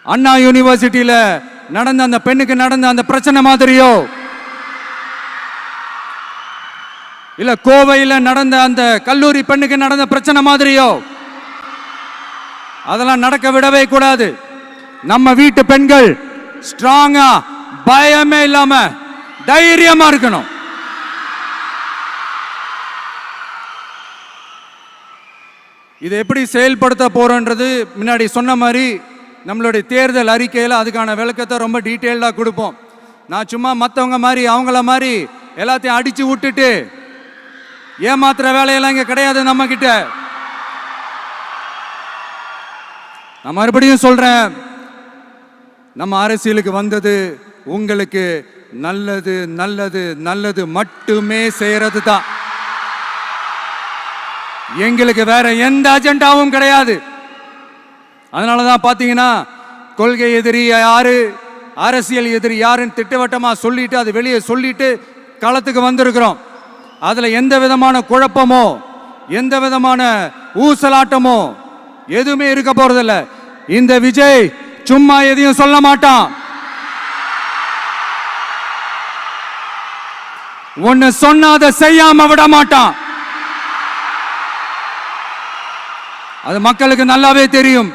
அண்ணா யூனிவர்சிட்டியில நடந்த அந்த பெண்ணுக்கு நடந்த அந்த பிரச்சனை மாதிரியோ, இல்ல கோவையில் நடந்த அந்த கல்லூரி பெண்ணுக்கு நடந்த பிரச்சனை மாதிரியோ அதெல்லாம் நடக்க விடவே கூடாது. நம்ம வீட்டு பெண்கள் ஸ்ட்ராங்கா, பயமே இல்லாம தைரியமா இருக்கணும். இதை எப்படி செயல்படுத்த போறோன்றது முன்னாடி சொன்ன மாதிரி நம்மளுடைய தேர்தல் அறிக்கையில் அதுக்கான விளக்கத்தை ரொம்ப டீட்டெயில்டாக கொடுப்போம். நான் சும்மா மற்றவங்க மாதிரி அவங்கள மாதிரி எல்லாத்தையும் அடிச்சு விட்டுட்டு ஏமாத்துற வேலையெல்லாம் இங்கே கிடையாது நம்ம கிட்ட. நான் மறுபடியும் சொல்றேன், நம்ம அரசியலுக்கு வந்தது உங்களுக்கு நல்லது நல்லது நல்லது மட்டுமே செய்யறது தான். எங்களுக்கு வேற எந்த அஜெண்டாவும் கிடையாது. அதனாலதான் பாத்தீங்கன்னா கொள்கை எதிரி யாரு, அரசியல் எதிரி யாருன்னு திட்டவட்டமா சொல்லிட்டு அது வெளியே சொல்லிட்டு களத்துக்கு வந்திருக்கிறோம். அதுல எந்த விதமான குழப்பமோ எந்த விதமான ஊசலாட்டமோ எதுவுமே இருக்க போறதில்ல. இந்த விஜய் சும்மா எதையும் சொல்ல மாட்டான். ஒன்னு சொன்னா அதை செய்யாம விட மாட்டான். அது மக்களுக்கு நல்லாவே தெரியும்.